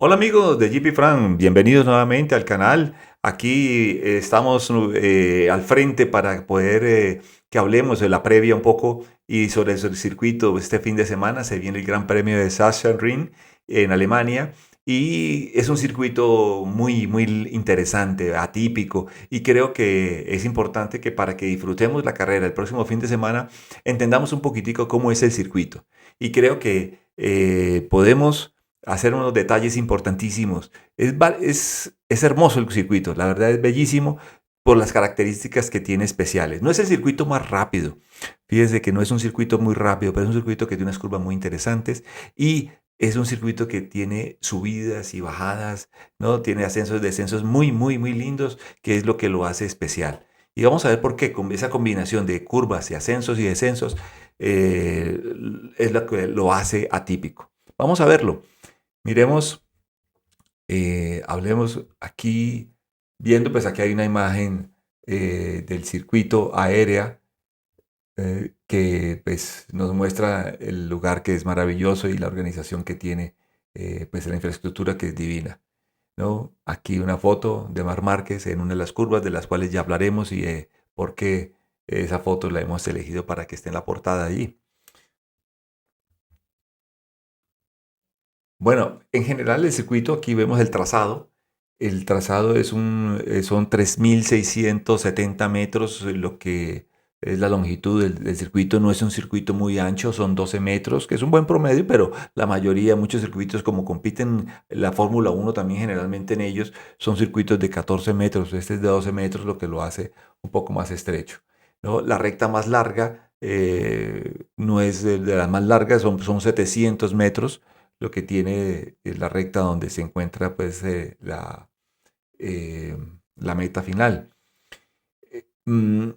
Hola amigos de GP Fran, bienvenidos nuevamente al canal. Aquí estamos al frente para poder que hablemos de la previa un poco y sobre el circuito. Este fin de semana se viene el Gran Premio de Sachsenring en Alemania y es un circuito muy interesante, atípico, y creo que es importante que para que disfrutemos la carrera el próximo fin de semana entendamos un poquitico cómo es el circuito. Y creo que podemos hacer unos detalles importantísimos. Es hermoso el circuito, la verdad es bellísimo por las características que tiene especiales. No es el circuito más rápido, fíjense que no es un circuito muy rápido, pero es un circuito que tiene unas curvas muy interesantes y es un circuito que tiene subidas y bajadas, ¿no? Tiene ascensos y descensos muy lindos, que es lo que lo hace especial. Y vamos a ver por qué, con esa combinación de curvas y ascensos y descensos, eh, es lo que lo hace atípico. Vamos a verlo. Miremos, hablemos aquí, viendo, pues aquí hay una imagen del circuito aérea que pues nos muestra el lugar que es maravilloso y la organización que tiene, pues la infraestructura que es divina, ¿no? Aquí una foto de Mar Márquez en una de las curvas de las cuales ya hablaremos y por qué esa foto la hemos elegido para que esté en la portada allí. Bueno, en general el circuito, aquí vemos el trazado. El trazado son 3.670 metros, lo que es la longitud del circuito. No es un circuito muy ancho, son 12 metros, que es un buen promedio, pero la mayoría, muchos circuitos, como compiten la Fórmula Uno también generalmente en ellos, son circuitos de 14 metros. Este es de 12 metros, lo que lo hace un poco más estrecho, ¿no? La recta más larga no es de las más largas, son 700 metros lo que tiene la recta donde se encuentra pues eh, la meta final. Mm,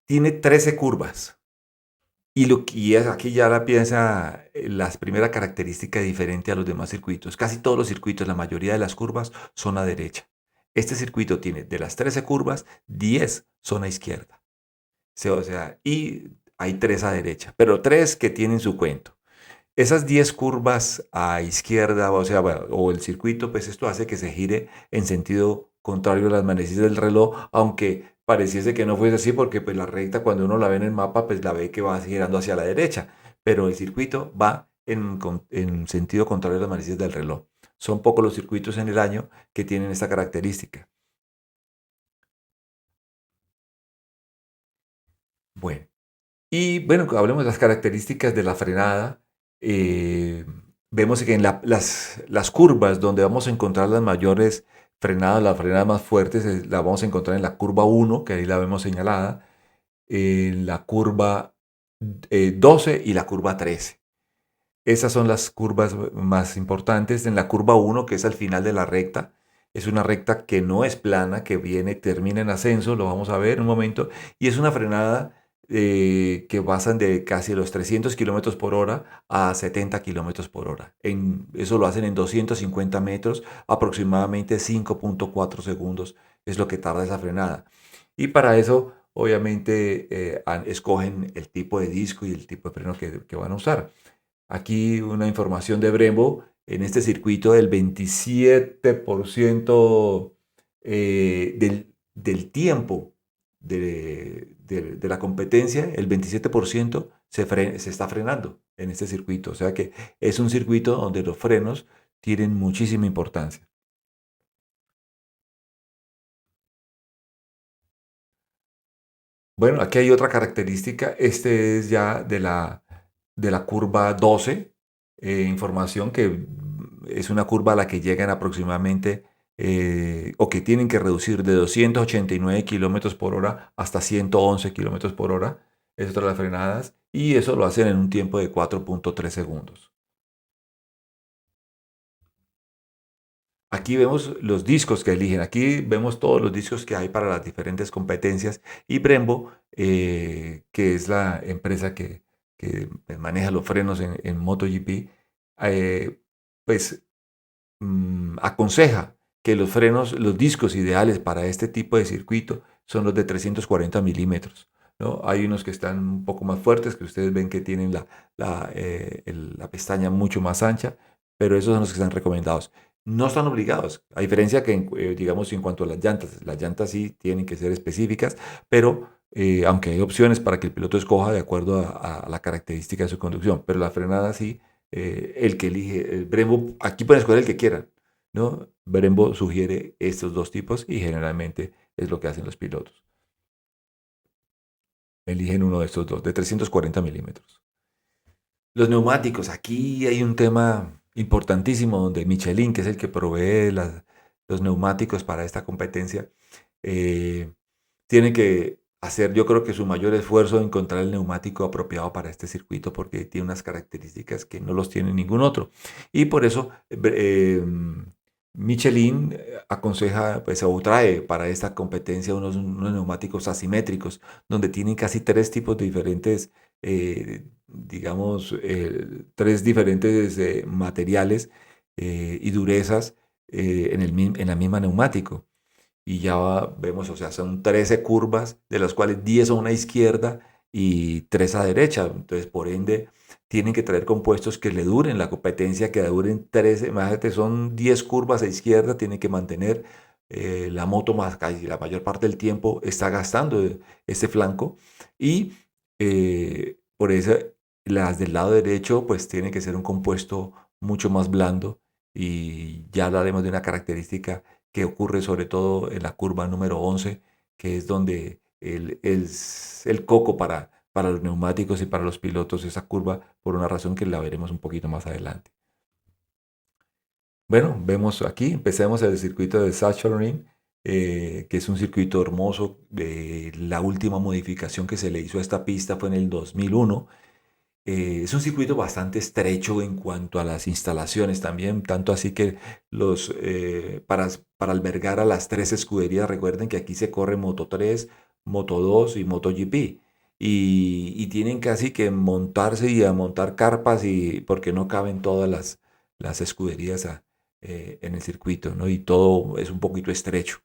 Tiene 13 curvas y lo que es aquí ya la piensa la primera característica diferente a los demás circuitos. Casi todos los circuitos, la mayoría de las curvas son a derecha. Este circuito tiene de las 13 curvas, 10 son a izquierda. O sea, y hay 3 a derecha, pero 3 que tienen su cuento. Esas 10 curvas a izquierda, o sea, bueno, o el circuito, pues esto hace que se gire en sentido contrario a las manecillas del reloj, aunque pareciese que no fuese así, porque pues la recta cuando uno la ve en el mapa, pues la ve que va girando hacia la derecha, pero el circuito va en sentido contrario a las manecillas del reloj. Son pocos los circuitos en el año que tienen esta característica. Bueno, y bueno, hablemos de las características de la frenada. eh, Vemos que en las curvas donde vamos a encontrar las mayores frenadas, las frenadas más fuertes, las vamos a encontrar en la curva uno, que ahí la vemos señalada, en la curva 12 y la curva 13. Esas son las curvas más importantes. En la curva uno, que es al final de la recta, es una recta que no es plana, que termina en ascenso, lo vamos a ver en un momento, y es una frenada que pasan de casi los 300 kilómetros por hora a 70 kilómetros por hora. Eso lo hacen en 250 metros, aproximadamente 5.4 segundos es lo que tarda esa frenada. Y para eso, obviamente, escogen el tipo de disco y el tipo de freno que van a usar. Aquí una información de Brembo, en este circuito el 27% del tiempo de la competencia, el 27% se está frenando en este circuito. O sea que es un circuito donde los frenos tienen muchísima importancia. Bueno, aquí hay otra característica. Este es ya de la curva 12, información que es una curva a la que llegan aproximadamente o que tienen que reducir de 289 kilómetros por hora hasta 111 kilómetros por hora. Es otra de las frenadas. Y eso lo hacen en un tiempo de 4.3 segundos. Aquí vemos los discos que eligen. Aquí vemos todos los discos que hay para las diferentes competencias. Y Brembo, que es la empresa que maneja los frenos en MotoGP, eh, pues aconseja que los frenos, los discos ideales para este tipo de circuito son los de 340 milímetros, ¿no? Hay unos que están un poco más fuertes, que ustedes ven que tienen la pestaña mucho más ancha, pero esos son los que están recomendados. no están obligados, a diferencia que, digamos, en cuanto a las llantas sí tienen que ser específicas, pero aunque hay opciones para que el piloto escoja de acuerdo a la característica de su conducción, pero la frenada sí, el que elige, el Brembo, aquí pueden escoger el que quieran, ¿no? Brembo sugiere estos dos tipos y generalmente es lo que hacen los pilotos. Eligen uno de estos dos, de 340 milímetros. Los neumáticos, aquí hay un tema importantísimo donde Michelin, que es el que provee los neumáticos para esta competencia, eh, tiene que hacer, yo creo que su mayor esfuerzo en encontrar el neumático apropiado para este circuito porque tiene unas características que no los tiene ningún otro. Y por eso Michelin aconseja, pues, o trae para esta competencia unos neumáticos asimétricos, donde tienen casi tres tipos de diferentes, digamos, tres diferentes materiales y durezas en la misma neumático. Y ya vemos, o sea, son 13 curvas, de las cuales 10 a una izquierda y 3 a derecha. Entonces, por ende, tienen que traer compuestos que le duren la competencia, que duren 13, imagínate, son 10 curvas a izquierda, tienen que mantener la moto más, casi la mayor parte del tiempo está gastando este flanco y por eso las del lado derecho pues tiene que ser un compuesto mucho más blando y ya hablaremos de una característica que ocurre sobre todo en la curva número 11, que es donde el coco para los neumáticos y para los pilotos, esa curva, por una razón que la veremos un poquito más adelante. Bueno, vemos aquí, empecemos el circuito de Sachsenring, que es un circuito hermoso. La última modificación que se le hizo a esta pista fue en el 2001. Es un circuito bastante estrecho en cuanto a las instalaciones también, tanto así que para albergar a las tres escuderías, recuerden que aquí se corre Moto 3, Moto 2 y MotoGP. Y tienen casi que montarse y a montar carpas porque no caben todas las escuderías en el circuito, ¿no? Y todo es un poquito estrecho,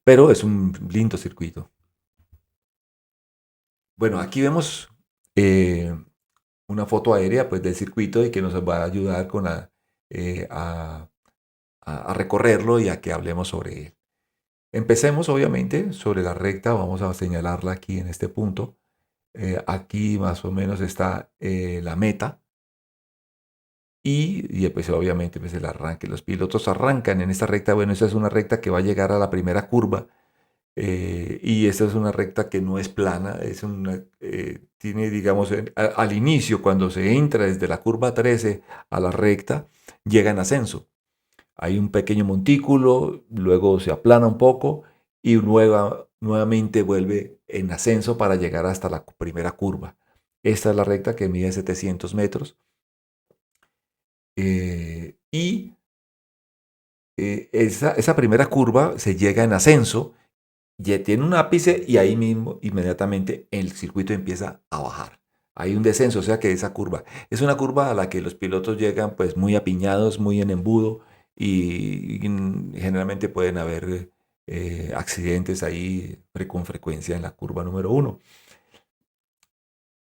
pero es un lindo circuito. Bueno, aquí vemos eh, una foto aérea pues, del circuito y que nos va a ayudar a recorrerlo y a que hablemos sobre él. Empecemos obviamente sobre la recta, vamos a señalarla aquí en este punto. Aquí más o menos está la meta y pues, obviamente pues, el arranque. Los pilotos arrancan en esta recta, bueno, esta es una recta que va a llegar a la primera curva. Y esta es una recta que no es plana, tiene, digamos, al inicio, cuando se entra desde la curva 13 a la recta, llega en ascenso. Hay un pequeño montículo, luego se aplana un poco y nuevamente vuelve en ascenso para llegar hasta la primera curva. Esta es la recta que mide 700 metros. Y esa primera curva se llega en ascenso, ya tiene un ápice y ahí mismo inmediatamente el circuito empieza a bajar. Hay un descenso, o sea que esa curva es una curva a la que los pilotos llegan pues muy apiñados, muy en embudo y generalmente pueden haber accidentes ahí con frecuencia en la curva número 1.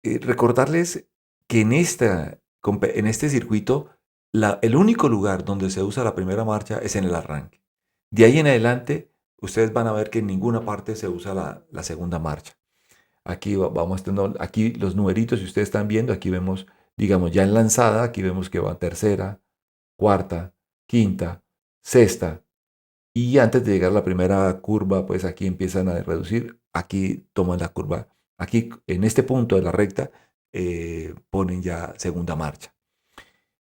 Recordarles que en este circuito el único lugar donde se usa la primera marcha es en el arranque. De ahí en adelante, ustedes van a ver que en ninguna parte se usa la segunda marcha. Aquí vamos teniendo, aquí los numeritos, si ustedes están viendo, aquí vemos, digamos, ya en lanzada, aquí vemos que va tercera, cuarta, quinta, sexta, y antes de llegar a la primera curva, pues aquí empiezan a reducir, aquí toman la curva, aquí en este punto de la recta ponen ya segunda marcha.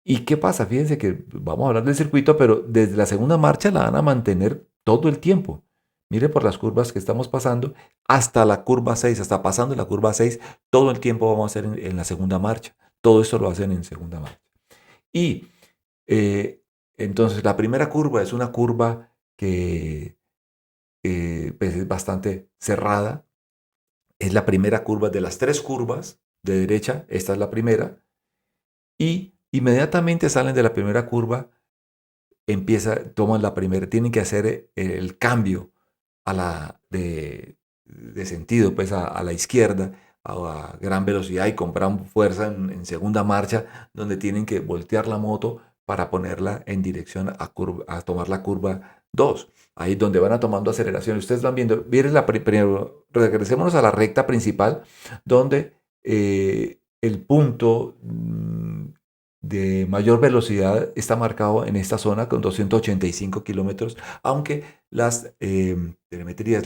¿Y qué pasa? Fíjense que vamos a hablar del circuito, pero desde la segunda marcha la van a mantener todo el tiempo. Mire por las curvas que estamos pasando, hasta la curva 6, hasta pasando la curva 6, todo el tiempo vamos a hacer en la segunda marcha. Todo esto lo hacen en segunda marcha. Y eh, entonces la primera curva es una curva que pues es bastante cerrada. Es la primera curva de las tres curvas de derecha, esta es la primera. Y inmediatamente salen de la primera curva, toman la primera, tienen que hacer el cambio de sentido, pues a la izquierda, a gran velocidad y con gran fuerza en segunda marcha, donde tienen que voltear la moto para ponerla en dirección a tomar la curva 2. Ahí donde van a tomando aceleración. Ustedes van viendo, miren primero, regresémonos a la recta principal, donde el punto de mayor velocidad está marcado en esta zona con 285 kilómetros, aunque las telemetrías,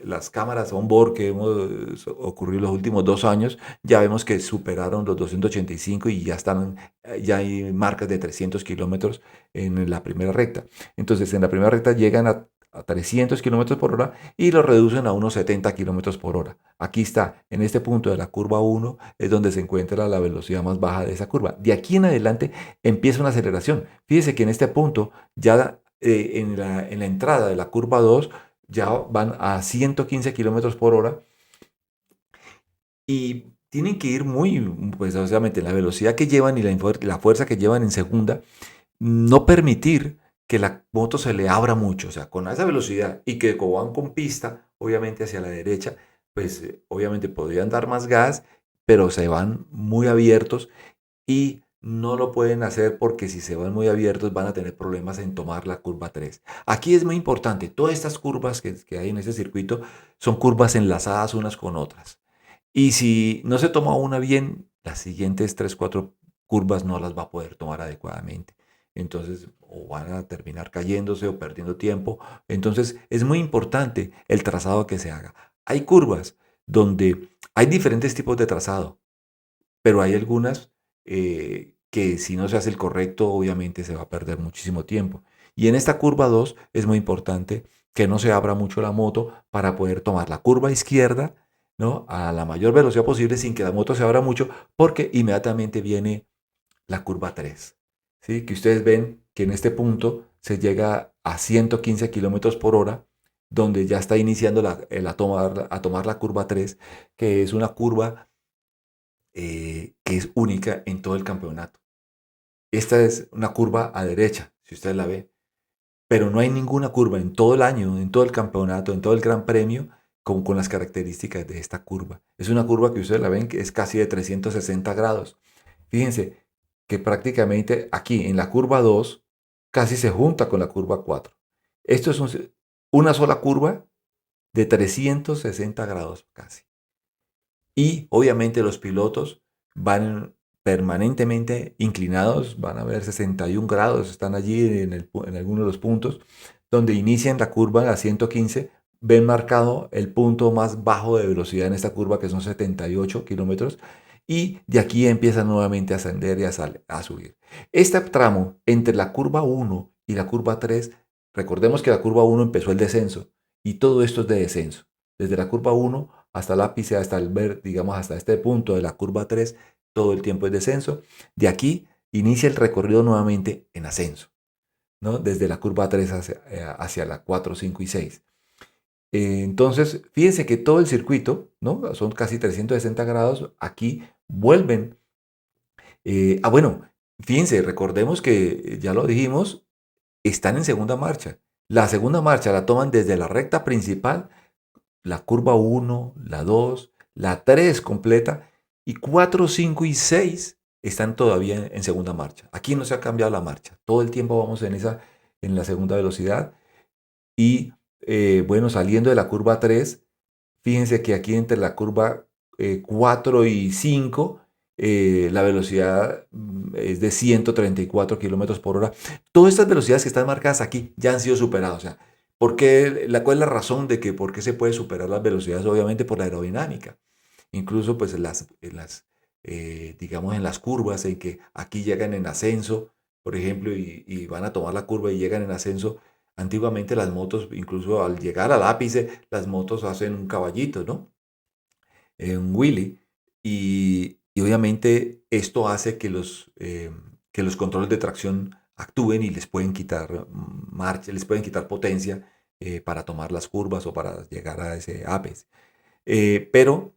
las cámaras on-board que hemos ocurrido los últimos 2 años, ya vemos que superaron los 285 y ya hay marcas de 300 kilómetros en la primera recta. Entonces, en la primera recta llegan a 300 kilómetros por hora y lo reducen a unos 70 kilómetros por hora. Aquí está, en este punto de la curva 1 es donde se encuentra la velocidad más baja de esa curva. De aquí en adelante empieza una aceleración. Fíjese que en este punto, ya en la entrada de la curva 2, ya van a 115 kilómetros por hora y tienen que ir muy, pues obviamente la velocidad que llevan y la fuerza que llevan en segunda, no permitir que la moto se le abra mucho, o sea, con esa velocidad y que como van con pista, obviamente hacia la derecha, pues obviamente podrían dar más gas, pero se van muy abiertos y no lo pueden hacer porque si se van muy abiertos van a tener problemas en tomar la curva 3. Aquí es muy importante, todas estas curvas que hay en este circuito son curvas enlazadas unas con otras. Y si no se toma una bien, las siguientes 3, 4 curvas no las va a poder tomar adecuadamente. Entonces, o van a terminar cayéndose o perdiendo tiempo. Entonces, es muy importante el trazado que se haga. Hay curvas donde hay diferentes tipos de trazado, pero hay algunas que si no se hace el correcto, obviamente se va a perder muchísimo tiempo. Y en esta curva 2 es muy importante que no se abra mucho la moto para poder tomar la curva izquierda, ¿no?, a la mayor velocidad posible sin que la moto se abra mucho, porque inmediatamente viene la curva 3. ¿Sí? Que ustedes ven que en este punto se llega a 115 kilómetros por hora, donde ya está iniciando a tomar la curva 3, que es una curva que es única en todo el campeonato. Esta es una curva a derecha, si usted la ve, pero no hay ninguna curva en todo el año, en todo el campeonato, en todo el Gran Premio, con las características de esta curva. Es una curva que ustedes la ven que es casi de 360 grados. Fíjense que prácticamente aquí en la curva 2 casi se junta con la curva 4. Esto es una sola curva de 360 grados casi. Y obviamente los pilotos van permanentemente inclinados, van a ver 61 grados, están allí en algunos de los puntos, donde inician la curva a 115, ven marcado el punto más bajo de velocidad en esta curva, que son 78 kilómetros, y de aquí empiezan nuevamente a ascender y a subir. Este tramo entre la curva 1 y la curva 3, recordemos que la curva 1 empezó el descenso, y todo esto es de descenso. Desde la curva 1 hasta el ápice, digamos, hasta este punto de la curva 3, todo el tiempo es descenso. De aquí inicia el recorrido nuevamente en ascenso, ¿no? Desde la curva 3 hacia la 4, 5 y 6. Entonces, fíjense que todo el circuito, ¿no?, son casi 360 grados, aquí vuelven. Bueno, fíjense, recordemos que ya lo dijimos, están en segunda marcha. La segunda marcha la toman desde la recta principal, la curva 1, la 2, la 3 completa, y 4, 5 y 6 están todavía en segunda marcha. Aquí no se ha cambiado la marcha. Todo el tiempo vamos en la segunda velocidad. Y bueno, saliendo de la curva 3, fíjense que aquí entre la curva 4 y 5, la velocidad es de 134 kilómetros por hora. Todas estas velocidades que están marcadas aquí ya han sido superadas. O sea, ¿cuál es la razón de que por qué se puede superar las velocidades? Obviamente por la aerodinámica. Incluso pues digamos en las curvas en que aquí llegan en ascenso, por ejemplo, y van a tomar la curva y llegan en ascenso. Antiguamente las motos, incluso al llegar al ápice, las motos hacen un caballito, ¿no? Un wheelie. Y obviamente esto hace que los controles de tracción actúen y les pueden quitar marcha, les pueden quitar potencia para tomar las curvas o para llegar a ese ápice. Pero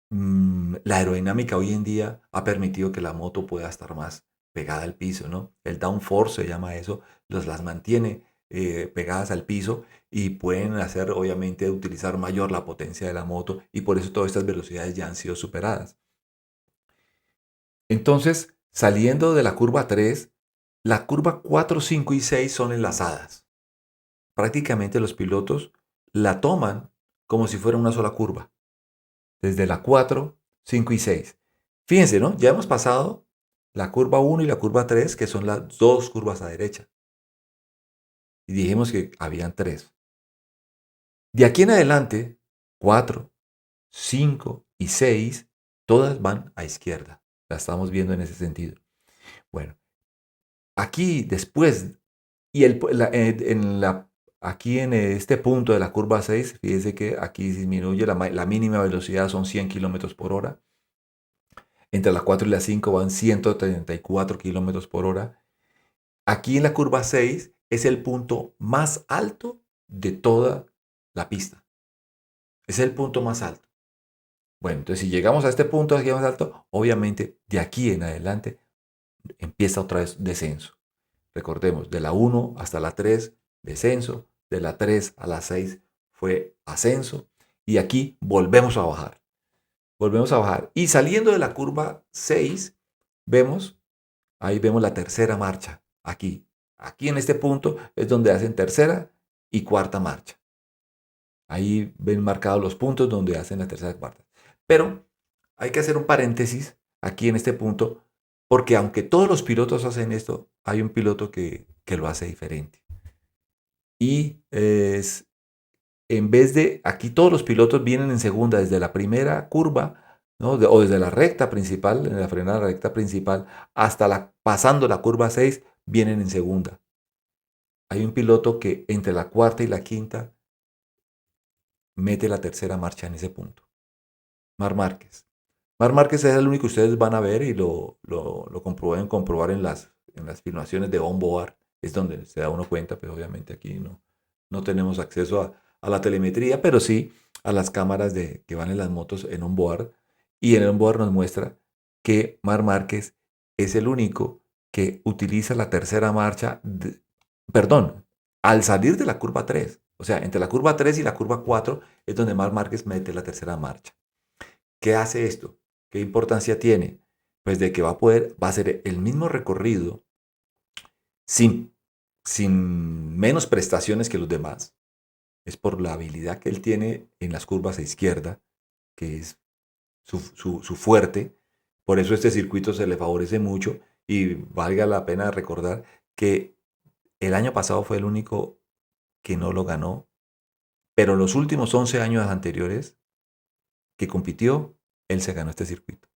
la aerodinámica hoy en día ha permitido que la moto pueda estar más pegada al piso, ¿no? El downforce se llama eso, las mantiene pegadas al piso y pueden hacer, obviamente, utilizar mayor la potencia de la moto, y por eso todas estas velocidades ya han sido superadas. Entonces, saliendo de la curva 3, La curva 4, 5 y 6 son enlazadas. Prácticamente los pilotos la toman como si fuera una sola curva. Desde la 4, 5 y 6. Fíjense, ¿no? Ya hemos pasado la curva 1 y la curva 3, que son las dos curvas a derecha. Y dijimos que habían tres. De aquí en adelante, 4, 5 y 6, todas van a izquierda. La estamos viendo en ese sentido. Bueno, aquí después, y aquí en este punto de la curva 6, fíjense que aquí disminuye la mínima velocidad, son 100 kilómetros por hora. Entre la 4 y la 5 van 134 kilómetros por hora. Aquí en la curva 6 es el punto más alto de toda la pista. Es el punto más alto. Bueno, entonces si llegamos a este punto aquí más alto, obviamente de aquí en adelante empieza otra vez descenso. Recordemos, de la 1 hasta la 3, descenso. De la 3 a la 6 fue ascenso. Y aquí volvemos a bajar. Volvemos a bajar. Y saliendo de la curva 6, ahí vemos la tercera marcha. Aquí. Aquí en este punto es donde hacen tercera y cuarta marcha. Ahí ven marcados los puntos donde hacen la tercera y cuarta. Pero hay que hacer un paréntesis aquí en este punto, porque aunque todos los pilotos hacen esto, hay un piloto que lo hace diferente. Y es, en vez de, aquí todos los pilotos vienen en segunda desde la primera curva, ¿no? O desde la recta principal, en la frenada recta principal, hasta pasando la curva 6, vienen en segunda. Hay un piloto que entre la cuarta y la quinta mete la tercera marcha en ese punto. Marc Márquez. Marc Márquez es el único que ustedes van a ver y lo pueden comprobar en las filmaciones de onboard. Es donde se da uno cuenta, pero obviamente aquí no tenemos acceso a la telemetría, pero sí a las cámaras que van en las motos en onboard. Y en el onboard nos muestra que Marc Márquez es el único que utiliza la tercera marcha, perdón, al salir de la curva 3. O sea, entre la curva 3 y la curva 4 es donde Marc Márquez mete la tercera marcha. ¿Qué hace esto? ¿Qué importancia tiene? Pues de que va a hacer el mismo recorrido sin, sin menos prestaciones que los demás. Es por la habilidad que él tiene en las curvas a izquierda, que es su fuerte. Por eso este circuito se le favorece mucho y valga la pena recordar que el año pasado fue el único que no lo ganó, pero los últimos 11 años anteriores que compitió, él se ganó este circuito.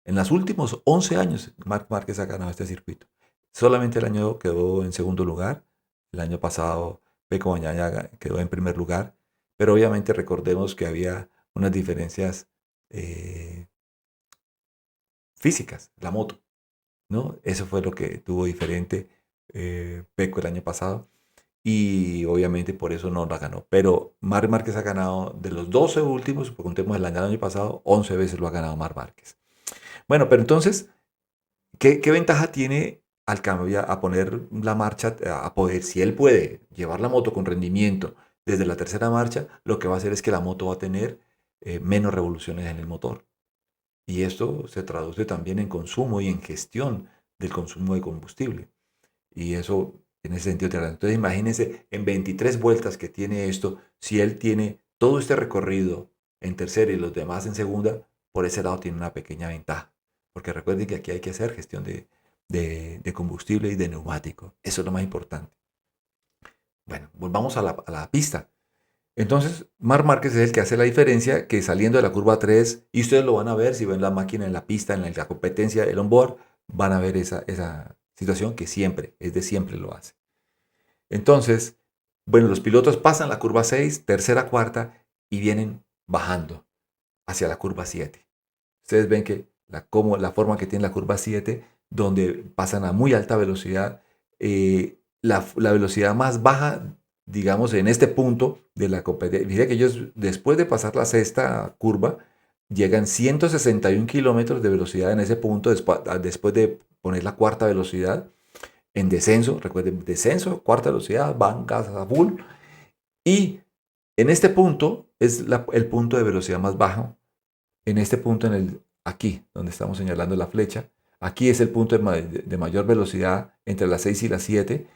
En los últimos 11 años, Marc Márquez ha ganado este circuito. Solamente el año quedó en segundo lugar. El año pasado, Pecco Bagnaia quedó en primer lugar. Pero obviamente recordemos que había unas diferencias físicas, la moto, ¿no? Eso fue lo que tuvo diferente Pecco el año pasado. Y obviamente por eso no la ganó. Pero Marc Márquez ha ganado de los 12 últimos, pues contemos el año pasado, 11 veces lo ha ganado Marc Márquez. Bueno, pero entonces, ¿qué ventaja tiene al cambiar, a poner la marcha, a poder, si él puede llevar la moto con rendimiento desde la tercera marcha, lo que va a hacer es que la moto va a tener menos revoluciones en el motor. Y esto se traduce también en consumo y en gestión del consumo de combustible. Y eso en ese sentido te da. Entonces imagínense en 23 vueltas que tiene esto, si él tiene todo este recorrido en tercera y los demás en segunda, por ese lado tiene una pequeña ventaja. Porque recuerden que aquí hay que hacer gestión de combustible y de neumático. Eso es lo más importante. Bueno, volvamos a la pista. Entonces, Marc Márquez es el que hace la diferencia, que saliendo de la curva 3, y ustedes lo van a ver si ven la máquina en la pista, en la competencia, el onboard, van a ver esa situación que siempre, es de siempre lo hace. Entonces, bueno, los pilotos pasan la curva 6, tercera, cuarta, y vienen bajando hacia la curva 7. Ustedes ven que la forma que tiene la curva 7, donde pasan a muy alta velocidad, la velocidad más baja, digamos, en este punto de la competencia. Fíjense que ellos, después de pasar la sexta curva, llegan 161 kilómetros de velocidad en ese punto, después de poner la cuarta velocidad en descenso. Recuerden, descenso, cuarta velocidad, van gas a full. Y en este punto es el punto de velocidad más bajo. En este punto, aquí, donde estamos señalando la flecha, Aquí es el punto de mayor velocidad entre las 6 y las 7.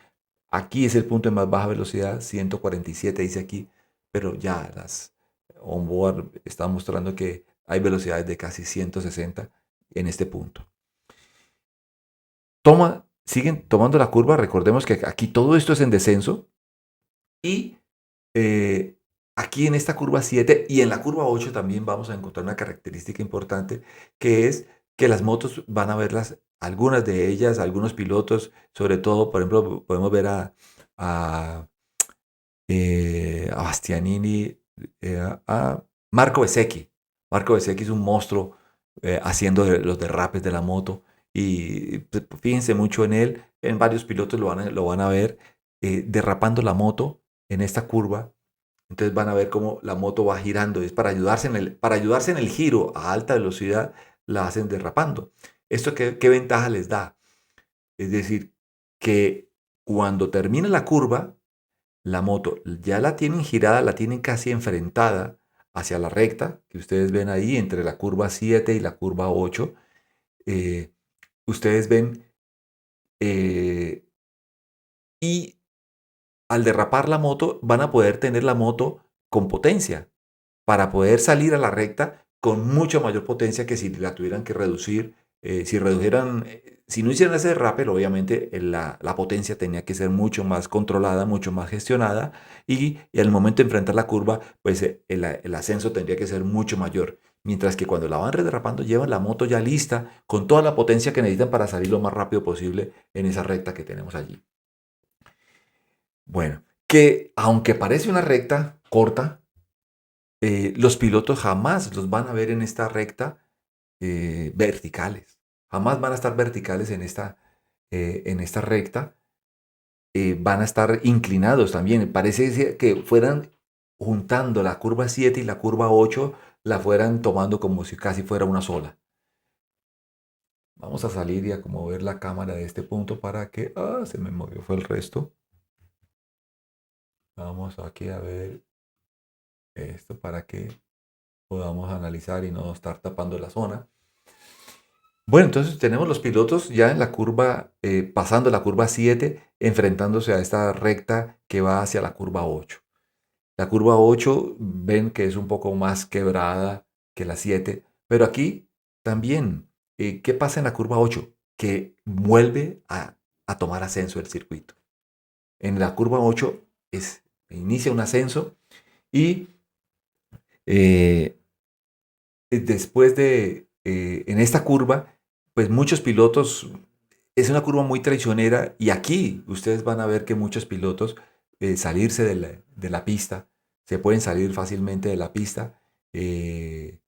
Aquí es el punto de más baja velocidad, 147 dice aquí, pero ya las onboard están mostrando que hay velocidades de casi 160 en este punto. Siguen tomando la curva, recordemos que aquí todo esto es en descenso y aquí en esta curva 7 y en la curva 8 también vamos a encontrar una característica importante, que es que las motos van a verlas, algunas de ellas, algunos pilotos, sobre todo, por ejemplo, podemos ver a, a Bastianini, a Marco Bezzecchi. Marco Bezzecchi es un monstruo haciendo los derrapes de la moto y pues, fíjense mucho en él, en varios pilotos lo van a ver derrapando la moto en esta curva. Entonces van a ver cómo la moto va girando. Es para ayudarse en el giro a alta velocidad, la hacen derrapando. ¿Esto qué ventaja les da? Es decir, que cuando termina la curva, la moto ya la tienen girada, la tienen casi enfrentada hacia la recta, que ustedes ven ahí entre la curva 7 y la curva 8. eh, Ustedes ven, eh, y al derrapar la moto, van a poder tener la moto con potencia para poder salir a la recta con mucha mayor potencia que si la tuvieran que reducir. Si redujeran, si no hicieran ese derrape, obviamente la potencia tenía que ser mucho más controlada, mucho más gestionada y al momento de enfrentar la curva, pues el ascenso tendría que ser mucho mayor. Mientras que cuando la van derrapando, llevan la moto ya lista con toda la potencia que necesitan para salir lo más rápido posible en esa recta que tenemos allí. Bueno, que aunque parece una recta corta, los pilotos jamás los van a ver en esta recta verticales. Jamás van a estar verticales en esta recta. Van a estar inclinados también. Parece que fueran juntando la curva 7 y la curva 8, la fueran tomando como si casi fuera una sola. Vamos a salir y a como ver la cámara de este punto para que... Ah, se me movió, fue el resto. Vamos aquí a ver esto para que podamos analizar y no estar tapando la zona. Bueno, entonces tenemos los pilotos ya en la curva, pasando la curva 7, enfrentándose a esta recta que va hacia la curva 8. La curva 8 ven que es un poco más quebrada que la 7, pero aquí también, ¿qué pasa en la curva 8? Que vuelve a tomar ascenso el circuito. En la curva 8 inicia un ascenso y eh, después en esta curva, pues muchos pilotos, es una curva muy traicionera y aquí ustedes van a ver que muchos pilotos salirse de la pista, se pueden salir fácilmente de la pista eh,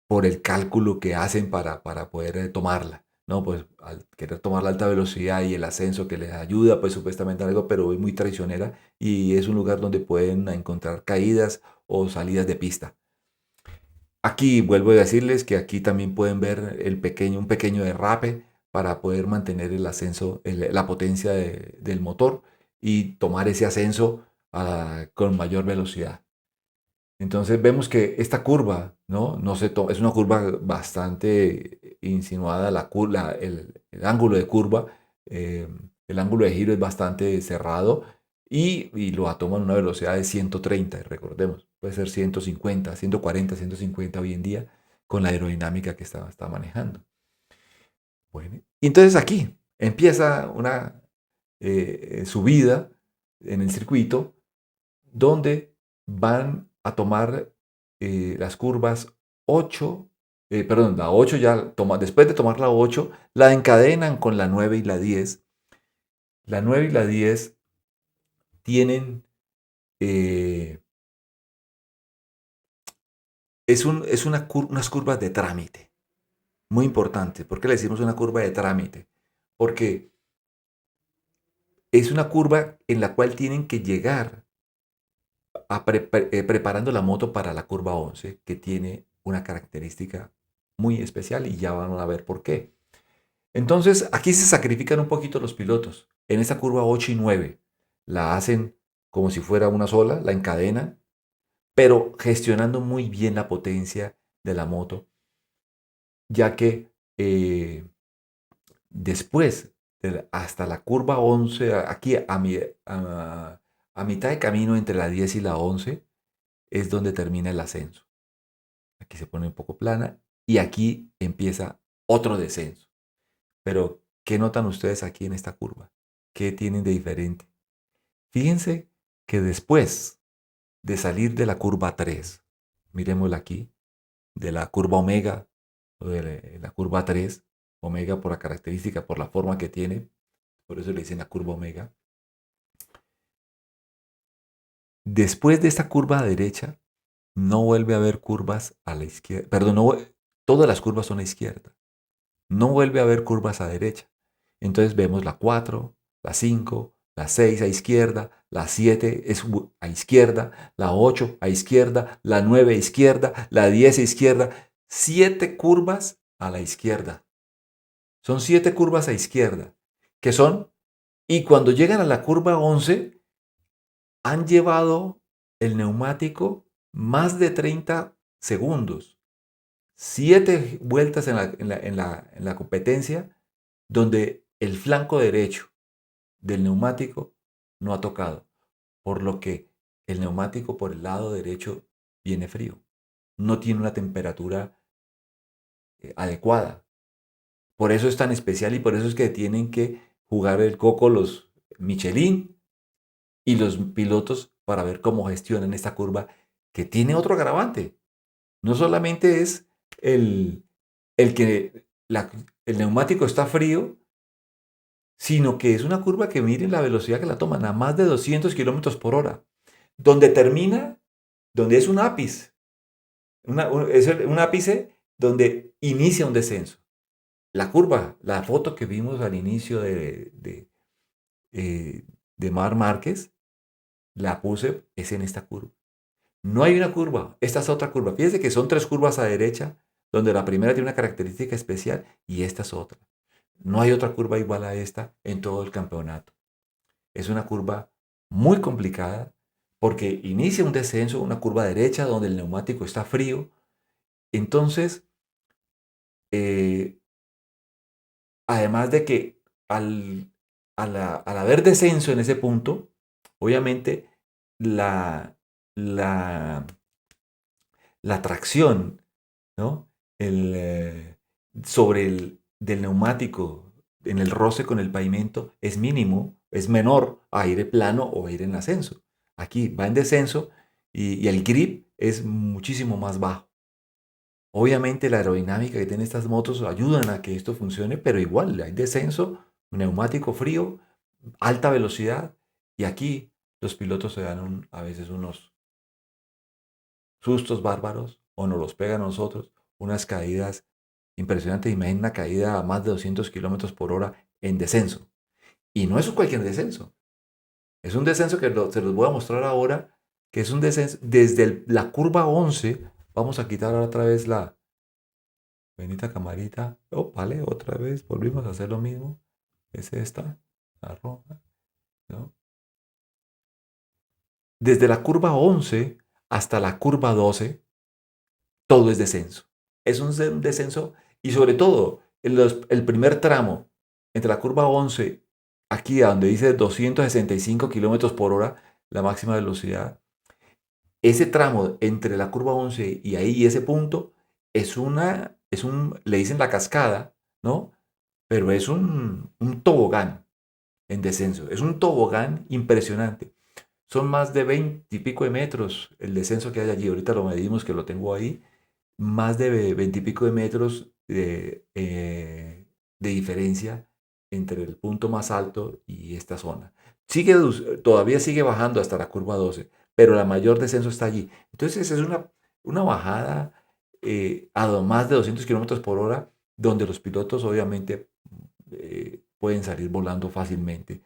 por el cálculo que hacen para poder tomarla. No, pues al querer tomar la alta velocidad y el ascenso que les ayuda, pues supuestamente algo, pero es muy traicionera y es un lugar donde pueden encontrar caídas o salidas de pista. Aquí vuelvo a decirles que aquí también pueden ver un pequeño derrape para poder mantener el ascenso, la potencia del motor y tomar ese ascenso con mayor velocidad. Entonces vemos que esta curva, ¿no? No se es una curva bastante insinuada, el ángulo de curva, eh, el ángulo de giro es bastante cerrado y lo toma en una velocidad de 130, recordemos, puede ser 150, 140, 150 hoy en día con la aerodinámica que está manejando. Bueno, y entonces aquí empieza una subida en el circuito donde van a tomar las curvas 8, perdón, la 8 ya toma, después de tomar la 8, la encadenan con la 9 y la 10. La 9 y la 10 tienen, eh, unas curvas de trámite, muy importante. ¿Por qué le decimos una curva de trámite? Porque es una curva en la cual tienen que llegar preparando la moto para la curva 11, que tiene una característica muy especial y ya van a ver por qué. Entonces, aquí se sacrifican un poquito los pilotos. En esta curva 8 y 9 la hacen como si fuera una sola, la encadenan, pero gestionando muy bien la potencia de la moto, ya que Después, hasta la curva 11, aquí a mitad de camino entre la 10 y la 11, es donde termina el ascenso. Aquí se pone un poco plana y aquí empieza otro descenso. Pero, ¿qué notan ustedes aquí en esta curva? ¿Qué tienen de diferente? Fíjense que después de salir de la curva 3, miremosla aquí, de la curva omega, o de la curva 3, omega por la característica, por la forma que tiene, por eso le dicen la curva omega. Después de esta curva a derecha, no vuelve a haber curvas a la izquierda, perdón, no, todas las curvas son a izquierda, no vuelve a haber curvas a derecha. Entonces vemos la 4, la 5, la 6 a izquierda, la 7 es a izquierda, la 8 a izquierda, la 9 a izquierda, la 10 a izquierda, 7 curvas a la izquierda. Son 7 curvas a izquierda, que son, y cuando llegan a la curva 11, han llevado el neumático más de 30 segundos. 7 vueltas en la competencia donde el flanco derecho del neumático no ha tocado, por lo que el neumático por el lado derecho viene frío. No tiene una temperatura adecuada. Por eso es tan especial y por eso es que tienen que jugar el coco los Michelin y los pilotos para ver cómo gestionan esta curva que tiene otro agravante. No solamente es el que el neumático está frío, sino que es una curva que miren la velocidad que la toman a más de 200 kilómetros por hora, donde termina, donde es un ápice, es un ápice donde inicia un descenso. La curva, la foto que vimos al inicio de Mar Márquez, la puse, es en esta curva. No hay una curva, esta es otra curva. Fíjense que son 3 curvas a derecha, donde la primera tiene una característica especial y esta es otra. No hay otra curva igual a esta en todo el campeonato. Es una curva muy complicada porque inicia un descenso, una curva derecha donde el neumático está frío. Entonces, eh, además de que al haber descenso en ese punto, obviamente la, la, la tracción, ¿no? Sobre el del neumático en el roce con el pavimento es mínimo, es menor a ir plano o a ir en ascenso. Aquí va en descenso y el grip es muchísimo más bajo. Obviamente la aerodinámica que tienen estas motos ayudan a que esto funcione, pero igual hay descenso, neumático frío, alta velocidad y aquí los pilotos se dan a veces unos sustos bárbaros o nos los pegan a nosotros, unas caídas impresionantes. Imaginen una caída a más de 200 kilómetros por hora en descenso. Y no es cualquier descenso. Es un descenso que se los voy a mostrar ahora, que es un descenso desde la curva 11. Vamos a quitar otra vez la bendita camarita. Oh, vale, otra vez volvimos a hacer lo mismo. Es esta, la roja, ¿no? Desde la curva 11 hasta la curva 12, todo es descenso. Es un descenso y sobre todo el primer tramo entre la curva 11, aquí a donde dice 265 kilómetros por hora, la máxima velocidad, ese tramo entre la curva 11 y ahí y ese punto le dicen la cascada, ¿no? Pero es un tobogán en descenso. Es un tobogán impresionante. Son más de 20 y pico de metros el descenso que hay allí. Ahorita lo medimos, que lo tengo ahí. Más de 20 y pico de metros de diferencia entre el punto más alto y esta zona. Todavía sigue bajando hasta la curva 12, pero el mayor descenso está allí. Entonces es una bajada a más de 200 kilómetros por hora, donde los pilotos obviamente pueden salir volando fácilmente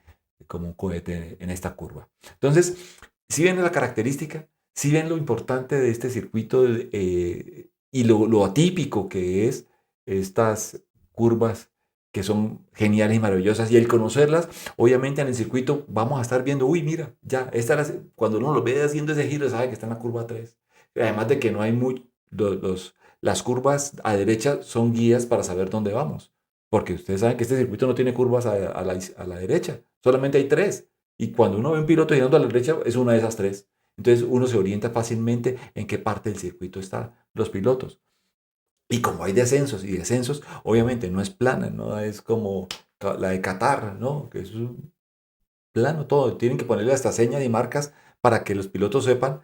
como un cohete en esta curva. Entonces, si ven la característica, si ven lo importante de este circuito y lo atípico que es estas curvas que son geniales y maravillosas, y el conocerlas, obviamente en el circuito vamos a estar viendo, uy, mira, ya, cuando uno lo ve haciendo ese giro, sabe que está en la curva 3. Además de que no hay las curvas a derecha son guías para saber dónde vamos. porque ustedes saben que este circuito no tiene curvas a la derecha, solamente hay tres. Y cuando uno ve un piloto girando a la derecha, es una de esas tres. Entonces uno se orienta fácilmente en qué parte del circuito están los pilotos. Y como hay descensos y descensos, obviamente no es plana, no es como la de Qatar, ¿no? Que es un plano todo. Tienen que ponerle hasta señas y marcas para que los pilotos sepan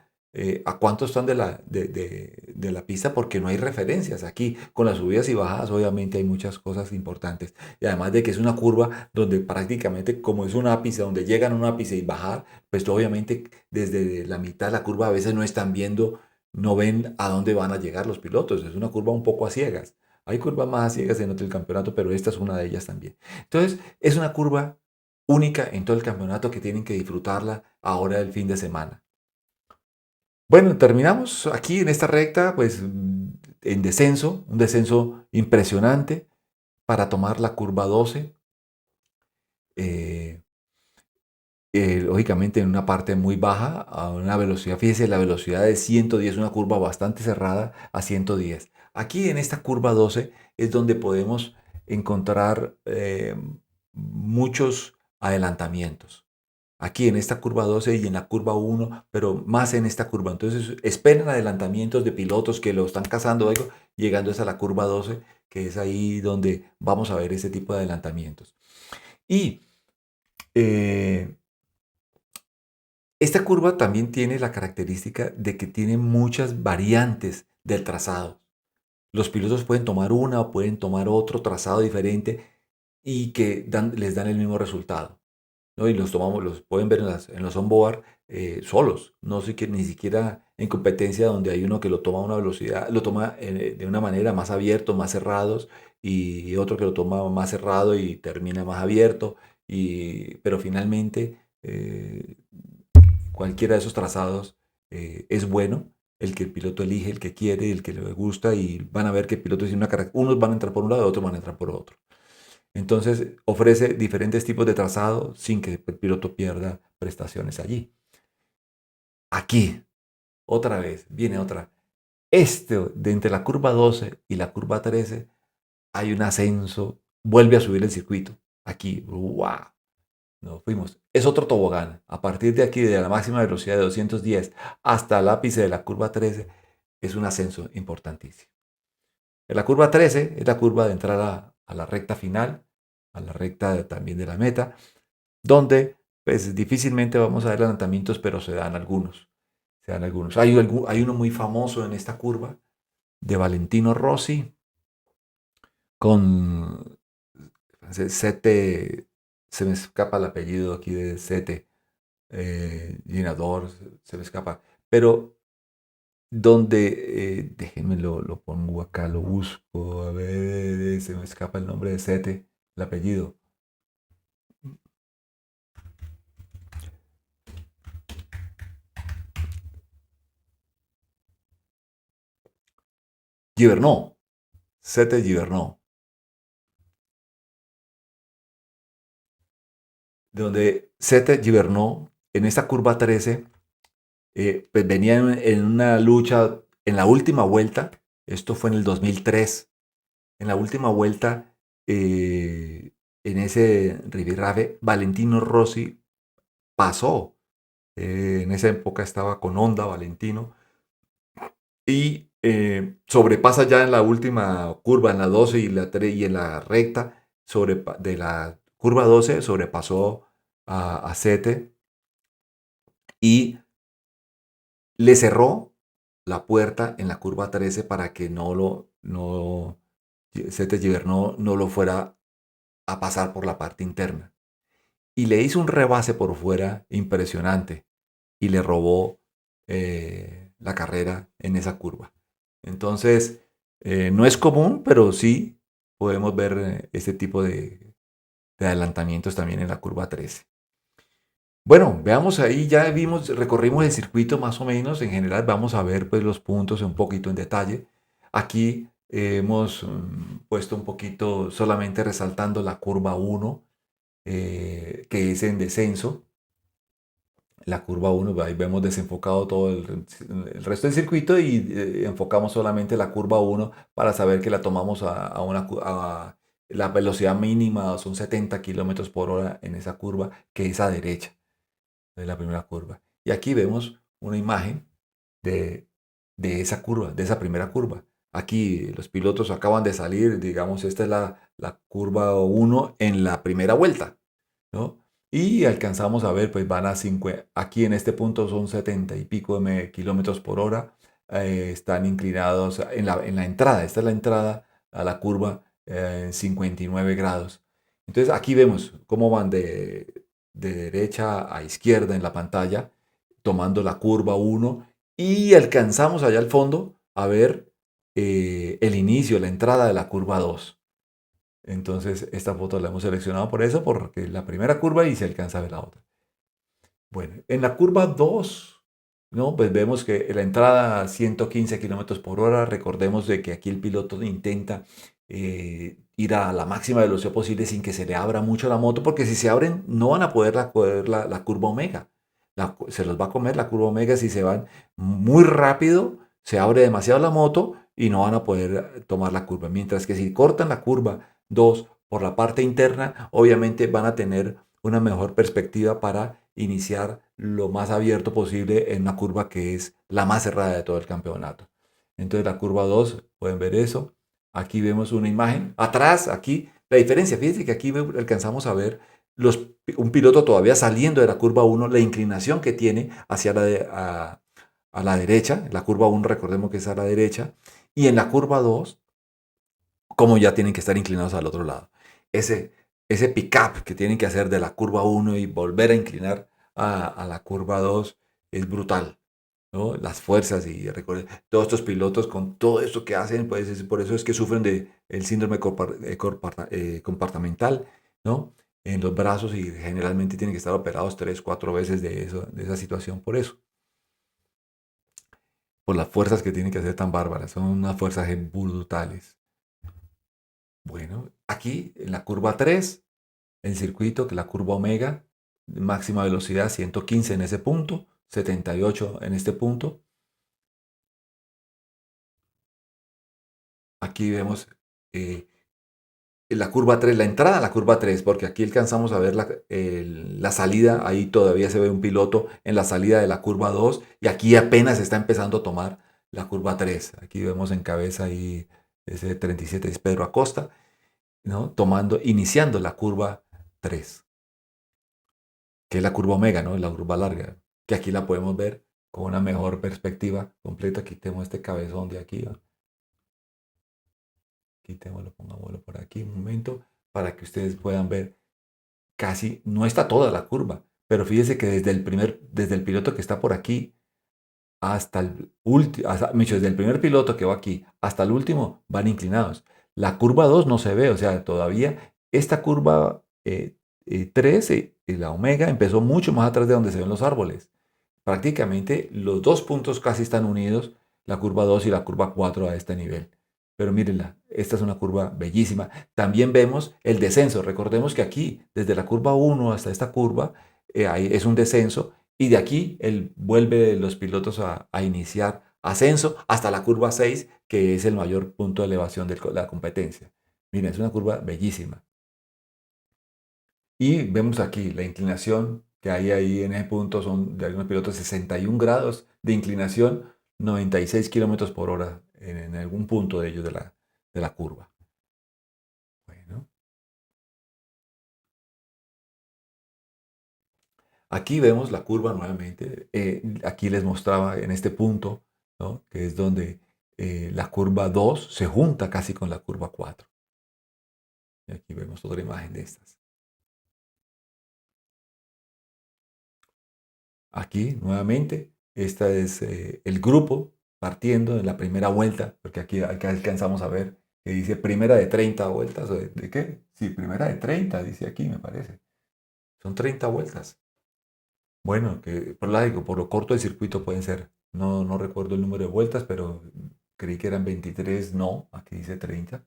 a cuánto están de la pista, porque no hay referencias. Aquí, con las subidas y bajadas, obviamente hay muchas cosas importantes. Y además de que es una curva donde prácticamente, como es un ápice, donde llegan a un ápice y bajar, pues obviamente desde la mitad de la curva a veces no están viendo, no ven a dónde van a llegar los pilotos. Es una curva un poco a ciegas. Hay curvas más a ciegas en el campeonato, pero esta es una de ellas también. Entonces, es una curva única en todo el campeonato que tienen que disfrutarla ahora el fin de semana. Bueno, terminamos aquí en esta recta, pues en descenso, un descenso impresionante para tomar la curva 12. eh, Lógicamente en una parte muy baja, a una velocidad, fíjese, la velocidad de 110, una curva bastante cerrada a 110. Aquí en esta curva 12 es donde podemos encontrar muchos adelantamientos. Aquí en esta curva 12 y en la curva 1, pero más en esta curva. Entonces esperan adelantamientos de pilotos que lo están cazando, algo, llegando hasta la curva 12, que es ahí donde vamos a ver ese tipo de adelantamientos. Y eh, esta curva también tiene la característica de que tiene muchas variantes del trazado. Los pilotos pueden tomar una o pueden tomar otro trazado diferente y que les dan el mismo resultado, ¿no? Y los pueden ver en los onboard solos, no sé que ni siquiera en competencia donde hay uno que lo toma a una velocidad, lo toma de una manera más abierto, más cerrados, y otro que lo toma más cerrado y termina más abierto, pero finalmente cualquiera de esos trazados es bueno, el que el piloto elige, el que quiere, el que le gusta, y van a ver que el piloto tiene unos van a entrar por un lado, otros van a entrar por otro. Entonces ofrece diferentes tipos de trazado sin que el piloto pierda prestaciones allí. Aquí, otra vez, viene otra. De entre la curva 12 y la curva 13 hay un ascenso, vuelve a subir el circuito. Aquí, wow, nos fuimos. Es otro tobogán. A partir de aquí, de la máxima velocidad de 210 hasta el ápice de la curva 13, es un ascenso importantísimo. En la curva 13 es la curva de entrada a la recta final, a la recta también de la meta, donde pues difícilmente vamos a ver adelantamientos, pero se dan algunos. Se dan algunos. Hay uno muy famoso en esta curva de Valentino Rossi con Sete, se me escapa el apellido aquí de Sete, Ginador, se me escapa, pero donde, déjenme lo pongo acá, lo busco, a ver, se me escapa el nombre de Sete, el apellido. Gibernau, Sete Gibernau, donde Sete Gibernau en esta curva 13 pues venía en una lucha en la última vuelta, esto fue en el 2003, en la última vuelta, en ese ribirrafe, Valentino Rossi pasó. En esa época estaba con Honda Valentino y sobrepasa ya en la última curva, en la 12 y en la recta de la curva 12, sobrepasó a Sete y le cerró la puerta en la curva 13 para que Sete Gibernau no lo fuera a pasar por la parte interna. Y le hizo un rebase por fuera impresionante y le robó la carrera en esa curva. Entonces, no es común, pero sí podemos ver este tipo de adelantamientos también en la curva 13. Bueno, veamos ahí, ya recorrimos el circuito más o menos, en general vamos a ver pues los puntos un poquito en detalle. Aquí hemos puesto un poquito solamente resaltando la curva 1, que es en descenso. La curva 1, ahí vemos desenfocado todo el resto del circuito y enfocamos solamente la curva 1 para saber que la tomamos La velocidad mínima son 70 kilómetros por hora en esa curva, que es a derecha de la primera curva. Y aquí vemos una imagen de, de esa curva, de esa primera curva. Aquí los pilotos acaban de salir, digamos, esta es la curva 1 en la primera vuelta, ¿no? Y alcanzamos a ver, pues van a 5, aquí en este punto son 70 y pico de kilómetros por hora, están inclinados en la entrada, esta es la entrada a la curva en 59 grados. Entonces aquí vemos cómo van de derecha a izquierda en la pantalla, tomando la curva 1 y alcanzamos allá al fondo a ver el inicio, la entrada de la curva 2. Entonces, esta foto la hemos seleccionado por eso, porque es la primera curva y se alcanza a ver la otra. Bueno, en la curva 2, ¿no? Pues vemos que la entrada a 115 kilómetros por hora, recordemos de que aquí el piloto intenta ir a la máxima velocidad posible sin que se le abra mucho la moto, porque si se abren no van a poder coger la curva omega. Se los va a comer la curva omega si se van muy rápido, se abre demasiado la moto y no van a poder tomar la curva. Mientras que si cortan la curva 2 por la parte interna, obviamente van a tener una mejor perspectiva para iniciar lo más abierto posible en una curva que es la más cerrada de todo el campeonato. Entonces la curva 2, pueden ver eso. Aquí vemos una imagen. Atrás, aquí, la diferencia, fíjense que aquí alcanzamos a ver un piloto todavía saliendo de la curva 1, la inclinación que tiene hacia a la derecha. La curva 1, recordemos que es a la derecha. Y en la curva 2, como ya tienen que estar inclinados al otro lado. Ese pick-up que tienen que hacer de la curva 1 y volver a inclinar a la curva 2 es brutal, ¿no? Las fuerzas y recuerden, todos estos pilotos con todo esto que hacen, pues por eso es que sufren de el síndrome compartamental, ¿no? En los brazos y generalmente tienen que estar operados 3, 4 veces de eso, de esa situación por eso. Por las fuerzas que tienen que hacer tan bárbaras, son unas fuerzas brutales. Bueno, aquí en la curva 3, el circuito, que es la curva omega, máxima velocidad 115 en ese punto, 78 en este punto. Aquí vemos la curva 3, la entrada a la curva 3, porque aquí alcanzamos a ver la salida, ahí todavía se ve un piloto en la salida de la curva 2 y aquí apenas está empezando a tomar la curva 3. Aquí vemos en cabeza ahí ese 37 es Pedro Acosta, ¿no? Iniciando la curva 3, que es la curva omega, ¿no? La curva larga, que aquí la podemos ver con una mejor perspectiva completa. Quitemos este cabezón de aquí, ¿no? Quitémoslo, pongámoslo por aquí un momento para que ustedes puedan ver. Casi no está toda la curva, pero fíjese que desde el piloto que está por aquí hasta el último, desde el primer piloto que va aquí hasta el último van inclinados. La curva 2 no se ve, o sea, todavía esta curva 3, la omega, empezó mucho más atrás de donde se ven los árboles. Prácticamente los dos puntos casi están unidos, la curva 2 y la curva 4 a este nivel. Pero mírenla, esta es una curva bellísima. También vemos el descenso. Recordemos que aquí, desde la curva 1 hasta esta curva, ahí es un descenso y de aquí él vuelve los pilotos a iniciar ascenso hasta la curva 6, que es el mayor punto de elevación de la competencia. Miren, es una curva bellísima. Y vemos aquí la inclinación que hay ahí en ese punto, son de algunos pilotos 61 grados de inclinación, 96 kilómetros por hora en algún punto de ellos de la curva. Bueno, aquí vemos la curva nuevamente. Aquí les mostraba en este punto, ¿no? Que es donde la curva 2 se junta casi con la curva 4. Y aquí vemos otra imagen de estas. Aquí nuevamente, este es el grupo partiendo en la primera vuelta, porque aquí alcanzamos a ver que dice primera de 30 vueltas. ¿O de qué? Sí, primera de 30 dice aquí, me parece. Son 30 vueltas. Bueno, que por lo corto del circuito pueden ser. No recuerdo el número de vueltas, pero creí que eran 23. No, aquí dice 30.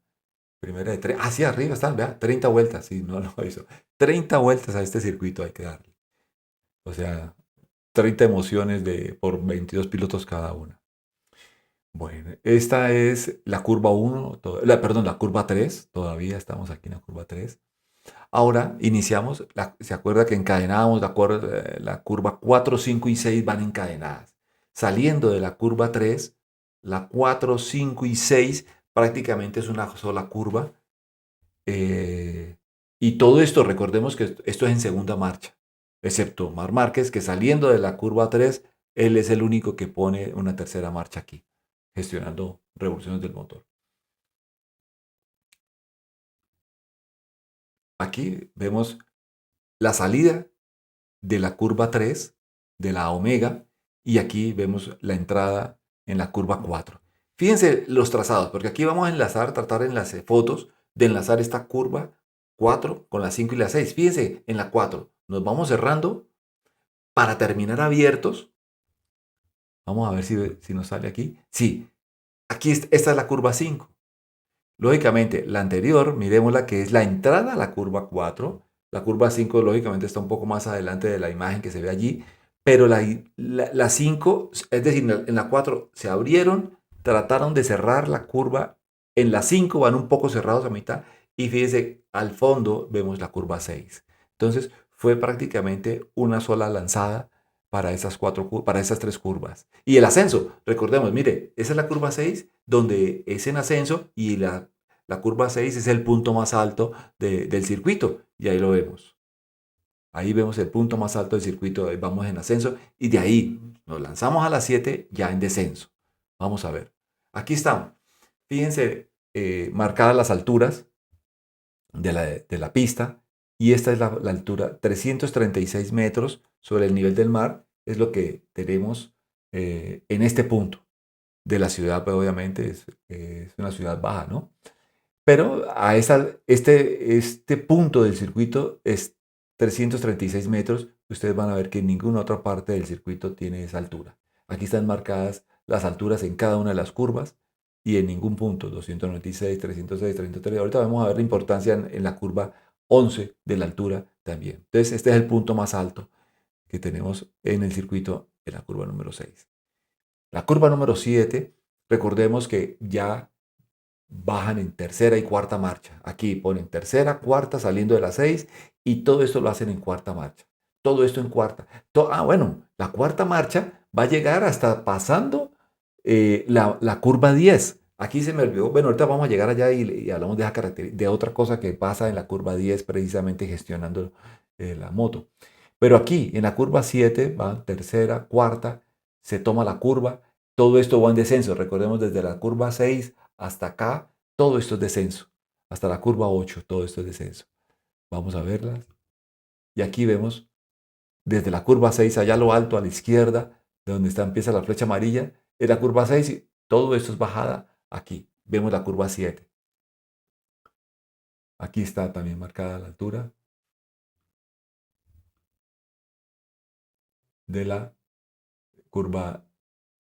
Primera de 30. Ah, sí, arriba están, vea, 30 vueltas. Sí, no lo hizo. 30 vueltas a este circuito hay que darle. O sea, 30 emociones por 22 pilotos cada una. Bueno, esta es la curva 1, perdón, la curva 3. Todavía estamos aquí en la curva 3. Ahora iniciamos, se acuerda que encadenábamos la curva 4, 5 y 6 van encadenadas. Saliendo de la curva 3, la 4, 5 y 6 prácticamente es una sola curva. eh, y todo esto, recordemos que esto es en segunda marcha, excepto Mar Márquez, que saliendo de la curva 3, él es el único que pone una tercera marcha aquí, gestionando revoluciones del motor. Aquí vemos la salida de la curva 3, de la omega, y aquí vemos la entrada en la curva 4. Fíjense los trazados, porque aquí vamos a enlazar, tratar en las fotos de enlazar esta curva 4 con la 5 y la 6. Fíjense en la 4, nos vamos cerrando para terminar abiertos. Vamos a ver si nos sale aquí. Sí, aquí esta es la curva 5. Lógicamente, la anterior, miremosla que es la entrada a la curva 4. La curva 5 lógicamente está un poco más adelante de la imagen que se ve allí, pero la 5, es decir, en la 4 se abrieron, trataron de cerrar la curva, en la 5 van un poco cerrados a mitad y fíjense, al fondo vemos la curva 6. Entonces, fue prácticamente una sola lanzada para esas tres curvas. Y el ascenso, recordemos, mire, esa es la curva 6 donde es en ascenso y la curva 6 es el punto más alto del circuito. Y ahí lo vemos. Ahí vemos el punto más alto del circuito, vamos en ascenso y de ahí nos lanzamos a las 7 ya en descenso. Vamos a ver. Aquí estamos. Fíjense, marcadas las alturas de la pista y esta es la altura, 336 metros sobre el nivel del mar, es lo que tenemos en este punto de la ciudad, pues obviamente es una ciudad baja, ¿no? Pero este punto del circuito es 336 metros. Ustedes van a ver que en ninguna otra parte del circuito tiene esa altura. Aquí están marcadas las alturas en cada una de las curvas y en ningún punto, 296, 306, 303. Ahorita vamos a ver la importancia en la curva 11 de la altura también. Entonces, este es el punto más alto que tenemos en el circuito en la curva número 6. La curva número 7, recordemos que ya bajan en tercera y cuarta marcha. Aquí ponen tercera, cuarta, saliendo de las 6 y todo esto lo hacen en cuarta marcha. Todo esto en cuarta. Bueno, la cuarta marcha va a llegar hasta pasando la curva 10. Aquí se me olvidó, bueno, ahorita vamos a llegar allá y hablamos de, de otra cosa que pasa en la curva 10 precisamente gestionando la moto. Pero aquí en la curva 7 va tercera, cuarta, se toma la curva, todo esto va en descenso. Recordemos desde la curva 6 hasta acá, todo esto es descenso. Hasta la curva 8, todo esto es descenso. Vamos a verlas. Y aquí vemos desde la curva 6 allá a lo alto, a la izquierda, de donde empieza la flecha amarilla, es la curva 6 y todo esto es bajada aquí. Vemos la curva 7. Aquí está también marcada la altura de la curva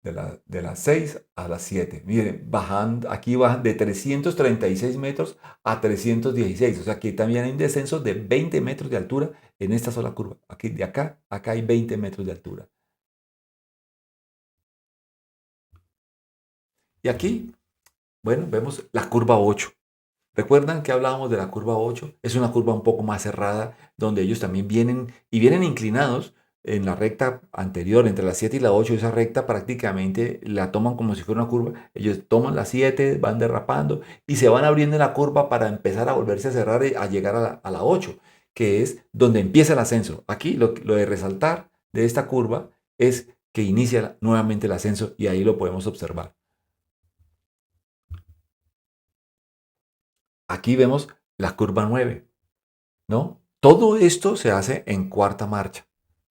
de las 6 a las 7. Miren, aquí bajan de 336 metros a 316. O sea, aquí también hay un descenso de 20 metros de altura en esta sola curva. Aquí, de acá hay 20 metros de altura. Y aquí, bueno, vemos la curva 8. ¿Recuerdan que hablábamos de la curva 8? Es una curva un poco más cerrada, donde ellos también vienen inclinados en la recta anterior, entre la 7 y la 8, esa recta prácticamente la toman como si fuera una curva. Ellos toman la 7, van derrapando y se van abriendo en la curva para empezar a volverse a cerrar y a llegar a la 8, que es donde empieza el ascenso. Aquí lo de resaltar de esta curva es que inicia nuevamente el ascenso y ahí lo podemos observar. Aquí vemos la curva 9, ¿no? Todo esto se hace en cuarta marcha,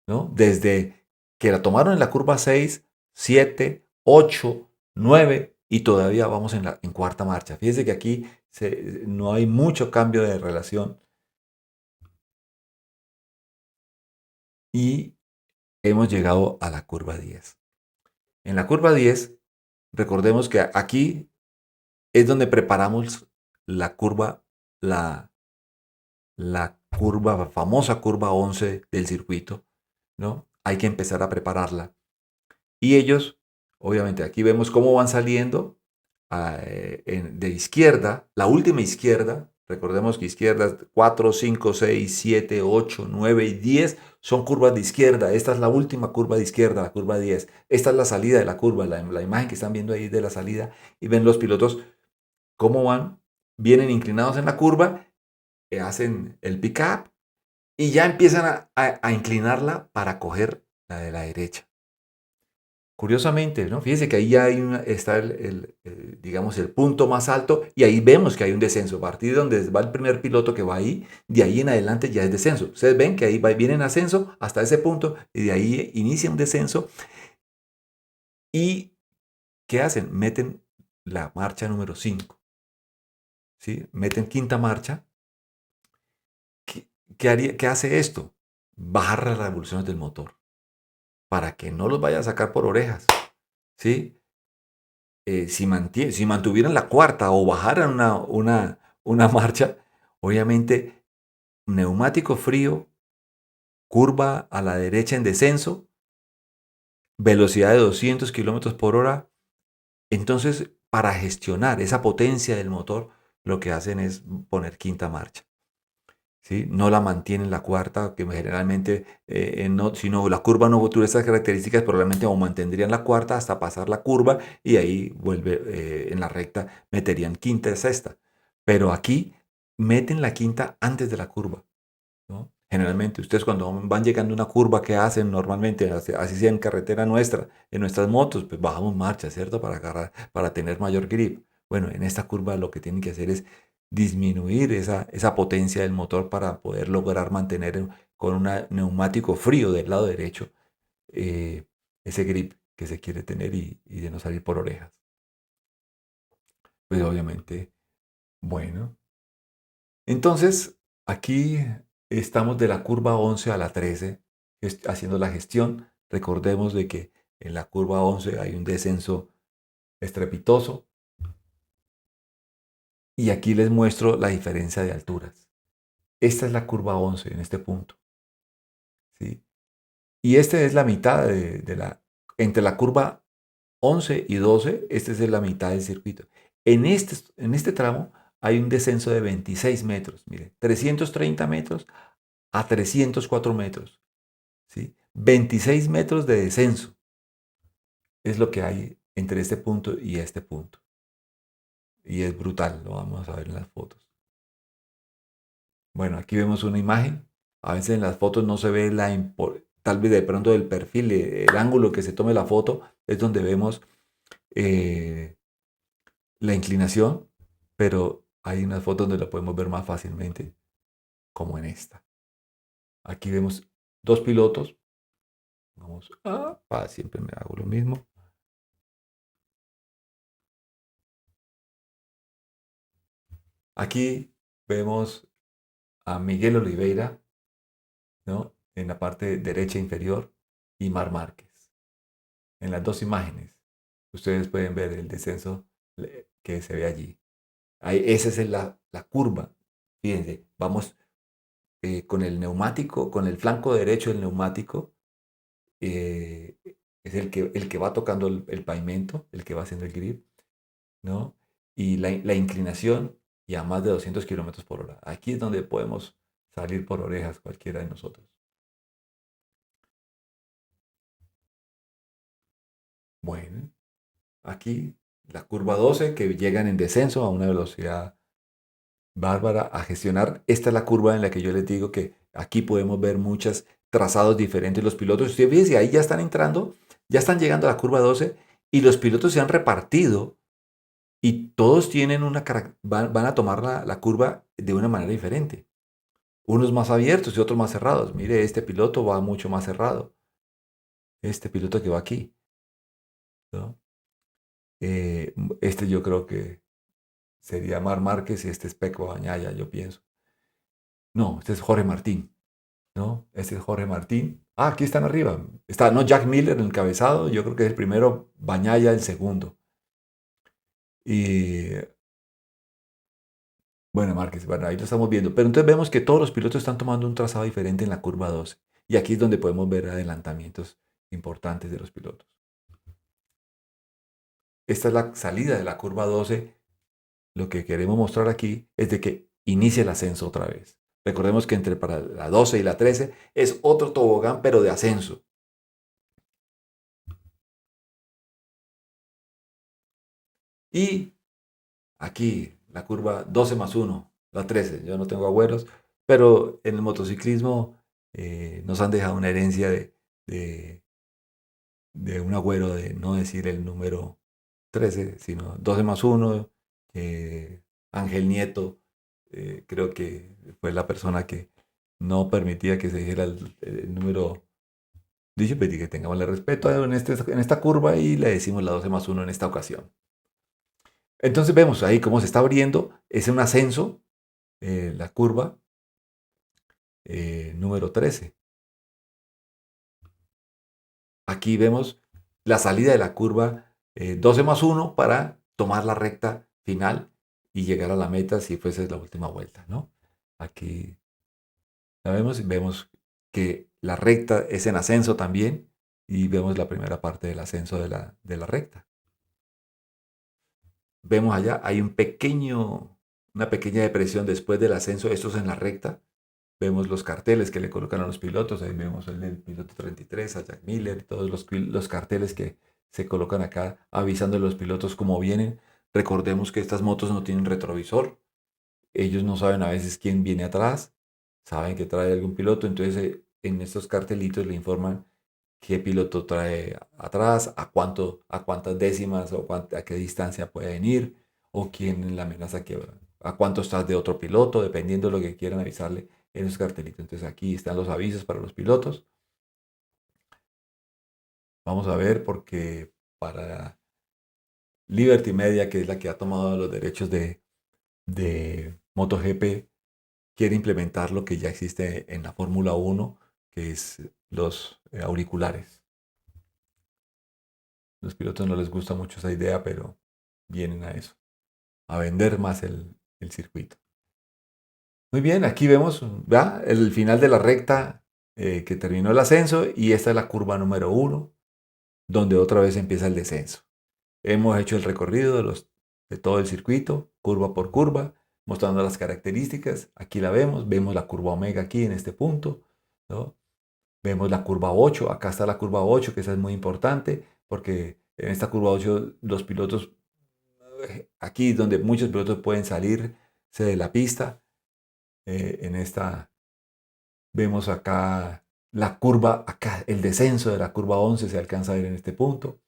¿no? Desde que la tomaron en la curva 6, 7, 8, 9 y todavía vamos en cuarta marcha. Fíjense que aquí no hay mucho cambio de relación y hemos llegado a la curva 10. En la curva 10, recordemos que aquí es donde preparamos la curva, la curva, famosa curva 11 del circuito, ¿no? Hay que empezar a prepararla. Y ellos obviamente aquí vemos cómo van saliendo de izquierda, la última izquierda. Recordemos que izquierdas 4, 5, 6, 7, 8, 9 y 10 son curvas de izquierda. Esta es la última curva de izquierda, la curva 10. Esta es la salida de la curva, la imagen que están viendo ahí de la salida. Y ven los pilotos cómo van, vienen inclinados en la curva, hacen el pick-up y ya empiezan a inclinarla para coger la de la derecha. Curiosamente, ¿no? Fíjense que ahí ya está digamos, el punto más alto y ahí vemos que hay un descenso. A partir de donde va el primer piloto que va ahí, de ahí en adelante ya es descenso. Ustedes ven que ahí viene en ascenso hasta ese punto y de ahí inicia un descenso. ¿Y qué hacen? Meten la marcha número 5. ¿Sí? Meten quinta marcha. ¿Qué hace esto? Bajar las revoluciones del motor para que no los vaya a sacar por orejas. ¿Sí? Si mantuvieran la cuarta o bajaran una marcha, obviamente neumático frío, curva a la derecha en descenso, velocidad de 200 kilómetros por hora. Entonces, para gestionar esa potencia del motor, lo que hacen es poner quinta marcha. ¿Sí? No la mantienen la cuarta, que generalmente, no, si no, la curva no tuviera esas características, probablemente o mantendrían la cuarta hasta pasar la curva y ahí vuelve en la recta, meterían quinta y sexta. Pero aquí meten la quinta antes de la curva, ¿no? Generalmente, ustedes cuando van llegando a una curva, ¿qué hacen normalmente? Así sea en carretera nuestra, en nuestras motos, pues bajamos marcha, ¿cierto? Para agarrar, para tener mayor grip. Bueno, en esta curva lo que tienen que hacer es disminuir esa potencia del motor para poder lograr mantener con un neumático frío del lado derecho eh, ese grip que se quiere tener y de no salir por orejas. Pues obviamente, bueno. Entonces, aquí estamos de la curva 11 a la 13 haciendo la gestión. Recordemos de que en la curva 11 hay un descenso estrepitoso y aquí les muestro la diferencia de alturas. Esta es la curva 11 en este punto, ¿sí? Y esta es la mitad entre la curva 11 y 12, esta es la mitad del circuito. En este tramo hay un descenso de 26 metros, mire, 330 metros a 304 metros, ¿sí? 26 metros de descenso es lo que hay entre este punto y este punto. Y es brutal, lo vamos a ver en las fotos. Bueno, aquí vemos una imagen. A veces en las fotos no se ve tal vez de pronto el perfil, el ángulo que se tome la foto, es donde vemos eh, la inclinación, pero hay unas fotos donde lo podemos ver más fácilmente, como en esta. Aquí vemos dos pilotos. Vamos siempre me hago lo mismo. Aquí vemos a Miguel Oliveira, ¿no? En la parte derecha inferior y Mar Márquez. En las dos imágenes, ustedes pueden ver el descenso que se ve allí. Ahí, esa es la curva. Fíjense, vamos con el neumático, con el flanco derecho del neumático, eh, es el que va tocando el pavimento, el que va haciendo el grip, ¿no? Y la inclinación y a más de 200 kilómetros por hora. Aquí es donde podemos salir por orejas cualquiera de nosotros. Bueno, aquí la curva 12 que llegan en descenso a una velocidad bárbara a gestionar. Esta es la curva en la que yo les digo que aquí podemos ver muchos trazados diferentes. Los pilotos, ustedes fíjense, ahí ya están entrando, ya están llegando a la curva 12 y los pilotos se han repartido y todos tienen van a tomar la curva de una manera diferente. Unos más abiertos y otros más cerrados. Mire, este piloto va mucho más cerrado. Este piloto que va aquí, ¿no? Este yo creo que sería Mar Márquez y este es Pecco Bagnaia, yo pienso. No, este es Jorge Martín, ¿no? Este es Jorge Martín. Aquí están arriba. Está, no, Jack Miller en el cabezado, yo creo que es el primero, Bagnaia el segundo. Y bueno, Márquez, bueno, ahí lo estamos viendo. Pero entonces vemos que todos los pilotos están tomando un trazado diferente en la curva 12. Y aquí es donde podemos ver adelantamientos importantes de los pilotos. esta es la salida de la curva 12. Lo que queremos mostrar aquí es de que inicie el ascenso otra vez. Recordemos que entre para la 12 y la 13 es otro tobogán, pero de ascenso. Y aquí la curva 12 más 1, la 13. Yo no tengo agüeros, pero en el motociclismo nos han dejado una herencia de, de un agüero de no decir el número 13, sino 12 más 1. Ángel Nieto, creo que fue la persona que no permitía que se dijera el número. Dicho, pues, que tengamos el respeto en esta curva y le decimos la 12 más 1 en esta ocasión. Entonces vemos ahí cómo se está abriendo, es un ascenso, la curva número 13. Aquí vemos la salida de la curva 12 más 1 para tomar la recta final y llegar a la meta si fuese la última vuelta, ¿no? Aquí la vemos y vemos que la recta es en ascenso también y vemos la primera parte del ascenso de la recta. Vemos allá, hay una pequeña depresión después del ascenso, esto es en la recta. Vemos los carteles que le colocan a los pilotos, ahí vemos el del piloto 33, a Jack Miller, todos los carteles que se colocan acá avisando a los pilotos cómo vienen. Recordemos que estas motos no tienen retrovisor, ellos no saben a veces quién viene atrás, saben que trae algún piloto, entonces en estos cartelitos le informan qué piloto trae atrás, a cuántas décimas o a qué distancia pueden ir, o quién en la amenaza a cuánto estás de otro piloto, dependiendo de lo que quieran avisarle en esos cartelitos. Entonces aquí están los avisos para los pilotos. Vamos a ver porque para Liberty Media, que es la que ha tomado los derechos de MotoGP, quiere implementar lo que ya existe en la Fórmula 1, que es los auriculares. Los pilotos no les gusta mucho esa idea, pero vienen a eso, a vender más el circuito. Muy bien, aquí vemos ¿verdad? El final de la recta que terminó el ascenso y esta es la curva número 1, donde otra vez empieza el descenso. Hemos hecho el recorrido de todo el circuito, curva por curva, mostrando las características. Aquí la vemos la curva omega aquí en este punto, ¿no? Vemos la curva 8, acá está la curva 8, que esa es muy importante, porque en esta curva 8 los pilotos, aquí es donde muchos pilotos pueden salirse de la pista. En esta vemos acá la curva, acá el descenso de la curva 11 se alcanza a ver en este punto.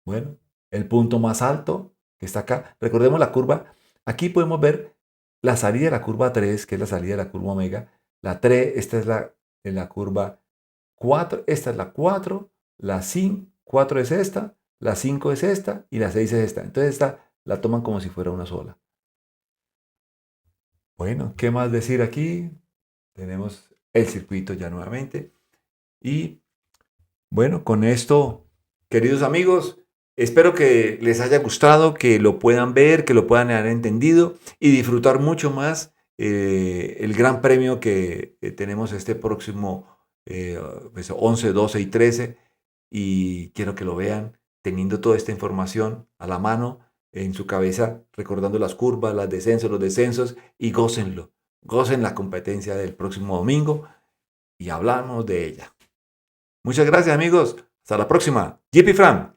Bueno, el punto más alto que está acá, recordemos la curva, aquí podemos ver la salida de la curva 3, que es la salida de la curva omega. La 3, esta es la curva 4, esta es la 4, la 5, 4 es esta, la 5 es esta y la 6 es esta. Entonces esta la toman como si fuera una sola. Bueno, ¿qué más decir aquí? Tenemos el circuito ya nuevamente. Y bueno, con esto, queridos amigos, espero que les haya gustado, que lo puedan ver, que lo puedan haber entendido y disfrutar mucho más el gran premio que tenemos este próximo 11, 12 y 13. Y quiero que lo vean teniendo toda esta información a la mano en su cabeza, recordando las curvas, los descensos y gócenlo. Gocen la competencia del próximo domingo y hablamos de ella. Muchas gracias amigos. Hasta la próxima. JP Fran.